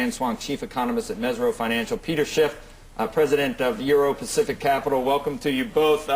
Swonk, Chief Economist at Mesirow Financial. Peter Schiff, President of Euro Pacific Capital. Welcome to you both.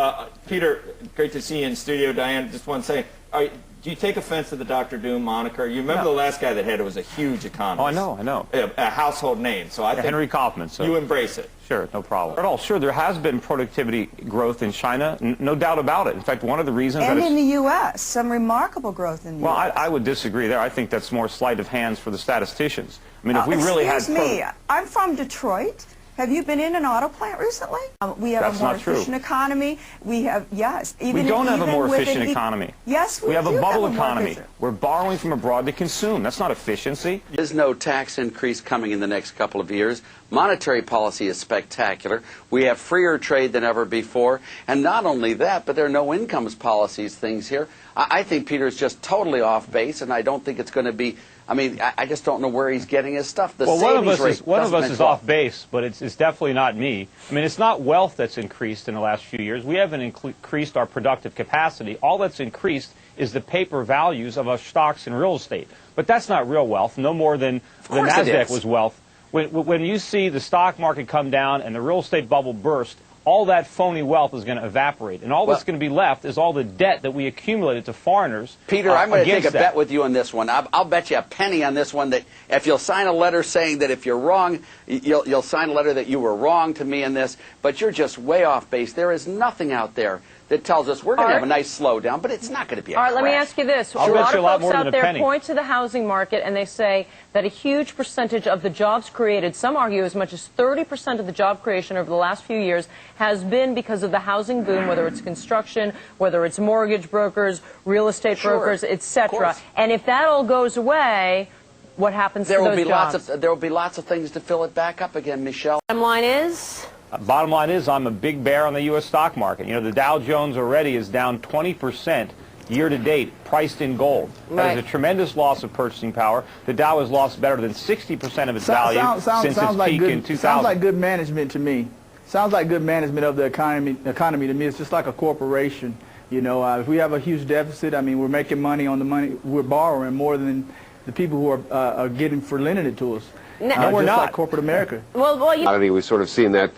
Peter, great to see you in studio. Diane, just want to say, do you take offense to the Dr. Doom moniker? You remember the last guy that had it was a huge economist. Oh, I know. A household name. So I think Henry Kaufman. So you embrace it. Sure, no problem at all. Sure, there has been productivity growth in China, no doubt about it. In fact, one of the reasons and in the U.S., some remarkable growth in the U.S. Well, I would disagree there. I think that's more sleight of hands for the statisticians. I mean, if we really had... Excuse me, I'm from Detroit. Have you been in an auto plant recently? We have a more efficient economy. We have, yes. We don't have a more efficient economy. Yes, we do. We have a bubble economy. We're borrowing from abroad to consume. That's not efficiency. There is no tax increase coming in the next couple of years. Monetary policy is spectacular. We have freer trade than ever before. And not only that, but there are no incomes policies things here. I think Peter's just totally off base, and I don't think it's going to be... I mean, I just don't know where he's getting his stuff. The well, one of us is off base, but it's definitely not me. I mean, it's not wealth that's increased in the last few years. We haven't increased our productive capacity. All that's increased is the paper values of our stocks and real estate. But that's not real wealth, no more than the NASDAQ was wealth. When you see the stock market come down and the real estate bubble burst, all that phony wealth is going to evaporate. And all that's going to be left is all the debt that we accumulated to foreigners. Peter, I'm going to take a bet with you on this one. I'll bet you a penny on this one that if you'll sign a letter saying that if you're wrong, you'll sign a letter that you were wrong to me in this, but you're just way off base. There is nothing out there that tells us we're going to have a nice slowdown, but it's not going to be a crash. All right, let me ask you this. A lot of folks out there point to the housing market and they say that a huge percentage of the jobs created, some argue as much as 30% of the job creation over the last few years has been because of the housing boom, whether it's construction, whether it's mortgage brokers, real estate brokers, etc. And if that all goes away, what happens to those jobs? There will be lots of things to fill it back up again, Michelle. Bottom line is... Bottom line is I'm a big bear on the U.S. stock market. You know, the Dow Jones already is down 20% year to date, priced in gold. That is a tremendous loss of purchasing power. The Dow has lost better than 60% of its value since its peak in 2000. Sounds like good management to me. Sounds like good management of the economy to me. It's just like a corporation. You know, if we have a huge deficit, I mean, we're making money on the money. We're borrowing more than the people who are getting for lending it to us. No, we're not. Like corporate America. We've sort of seen that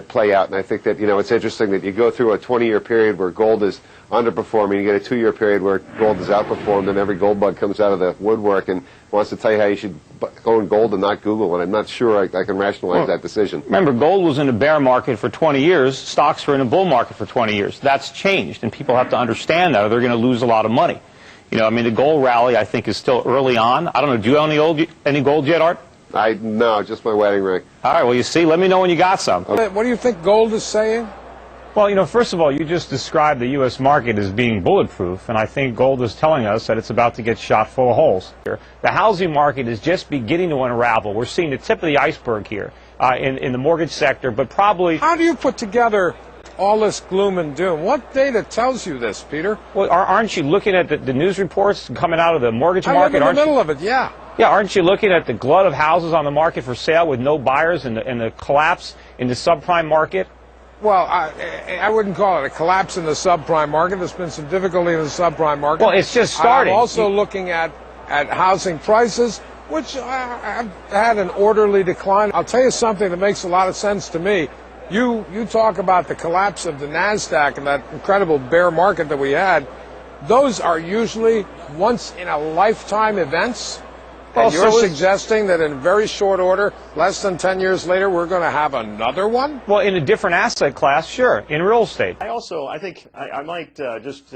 play out, and I think that, you know, it's interesting that you go through a 20-year period where gold is underperforming, you get a 2-year period where gold is outperformed, and every gold bug comes out of the woodwork and wants to tell you how you should go in gold and not Google, and I'm not sure I can rationalize that decision. Remember, gold was in a bear market for 20 years, stocks were in a bull market for 20 years. That's changed, and people have to understand that or they're going to lose a lot of money. You know, I mean, the gold rally, I think, is still early on. I don't know, do you own any gold yet, Art? No, just my wedding ring. All right, well, you see, let me know when you got some. Okay. What do you think gold is saying? Well, you know, first of all, you just described the U.S. market as being bulletproof, and I think gold is telling us that it's about to get shot full of holes. The housing market is just beginning to unravel. We're seeing the tip of the iceberg here in the mortgage sector, but probably... How do you put together all this gloom and doom? What data tells you this, Peter? Well, aren't you looking at the news reports coming out of the mortgage market? I'm in the middle of it, yeah. Yeah, aren't you looking at the glut of houses on the market for sale with no buyers and the collapse in the subprime market? Well, I wouldn't call it a collapse in the subprime market. There's been some difficulty in the subprime market. Well, it's just starting. I'm also looking at housing prices, which have had an orderly decline. I'll tell you something that makes a lot of sense to me. You talk about the collapse of the NASDAQ and that incredible bear market that we had. Those are usually once-in-a-lifetime events. And you're suggesting that in very short order, less than 10 years later, we're going to have another one? Well, in a different asset class, sure, in real estate. I think I might just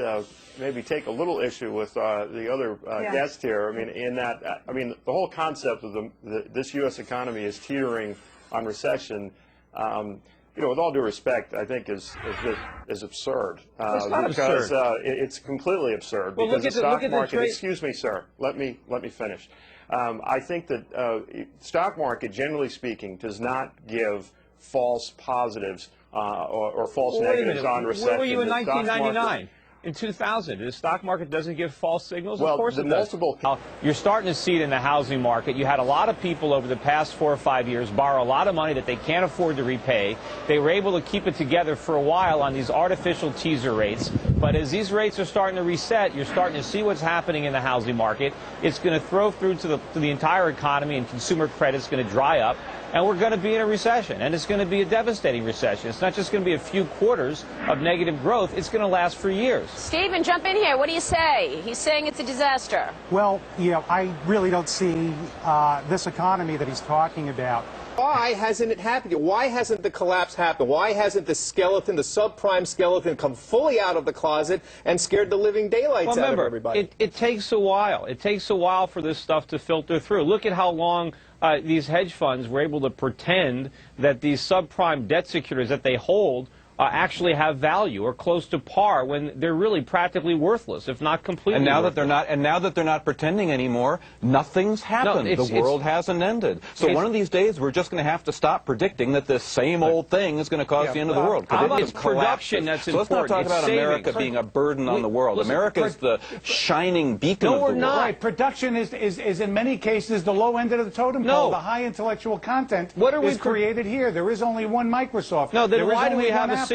maybe take a little issue with the other guest here. I mean, in that, the whole concept of this U.S. economy is teetering on recession. You know, with all due respect, I think is absurd. It's not because absurd. It's completely absurd. Well, because the stock market. trade. Excuse me, sir. Let me finish. I think that stock market, generally speaking, does not give false positives or false negatives on recession. Where were you in 1999? in 2000. The stock market doesn't give false signals? Well, of course it does. You're starting to see it in the housing market. You had a lot of people over the past 4 or 5 years borrow a lot of money that they can't afford to repay. They were able to keep it together for a while on these artificial teaser rates. But as these rates are starting to reset, you're starting to see what's happening in the housing market. It's going to throw through to the entire economy, and consumer credit's going to dry up. And we're going to be in a recession, and it's going to be a devastating recession. It's not just going to be a few quarters of negative growth. It's going to last for years. Stephen, jump in here. What do you say? He's saying it's a disaster. Well, I really don't see this economy that he's talking about. Why hasn't it happened yet? Why hasn't the collapse happened? Why hasn't the skeleton, the subprime skeleton, come fully out of the closet and scared the living daylights out of everybody? It takes a while. It takes a while for this stuff to filter through. Look at how long these hedge funds were able to pretend that these subprime debt securities that they hold actually have value or close to par when they're really practically worthless, if not completely. And now worthless. that they're not pretending anymore, nothing's happened. No, the world hasn't ended. So one of these days, we're just going to have to stop predicting that this same old thing is going to cause the end of the world. It's production that's important. So let's not talk about America being a burden on the world. America is the shining beacon of the world. Right. Production is in many cases the low end of the totem pole. The high intellectual content is created here. There is only one Microsoft. No, then why do we have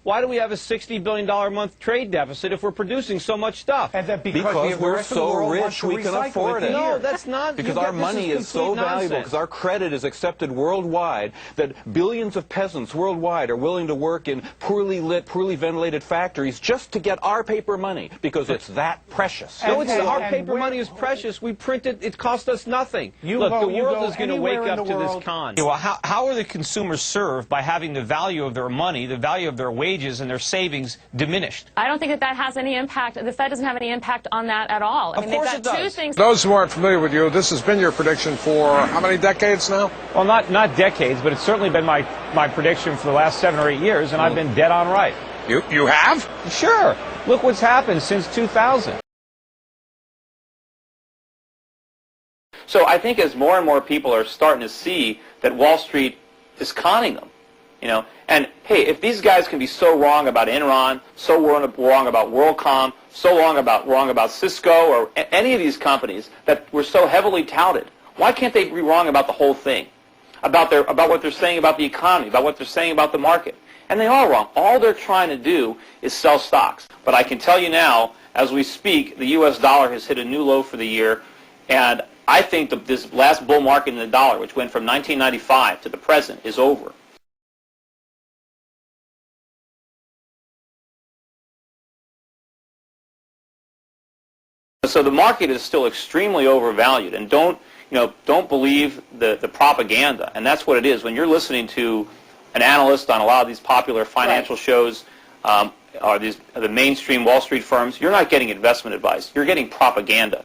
Why do we have a $60 billion a month trade deficit if we're producing so much stuff? And because we're so rich we can afford it. No, that's not. Because our money is so valuable, because our credit is accepted worldwide, that billions of peasants worldwide are willing to work in poorly lit, poorly ventilated factories just to get our paper money, because it's that precious. No, our paper money is precious. We print it. It cost us nothing. Look, the world is going to wake up to this con. Well, how are the consumers served by having the value of their money, the value of their wages, and their savings diminished? I don't think that has any impact. The Fed doesn't have any impact on that at all. Of course it does. Two things. Those who aren't familiar with you, this has been your prediction for how many decades now? Well, not decades, but it's certainly been my prediction for the last 7 or 8 years, and I've been dead on right. You have? Sure. Look what's happened since 2000. So I think as more and more people are starting to see that Wall Street is conning them, and hey, if these guys can be so wrong about Enron, so wrong about WorldCom, so wrong about Cisco or any of these companies that were so heavily touted, why can't they be wrong about the whole thing? About what they're saying about the economy, about what they're saying about the market. And they are wrong. All they're trying to do is sell stocks. But I can tell you now, as we speak, the U.S. dollar has hit a new low for the year, and I think this last bull market in the dollar, which went from 1995 to the present, is over. So the market is still extremely overvalued, and don't believe the propaganda. And that's what it is. When you're listening to an analyst on a lot of these popular financial shows, or the mainstream Wall Street firms, you're not getting investment advice. You're getting propaganda.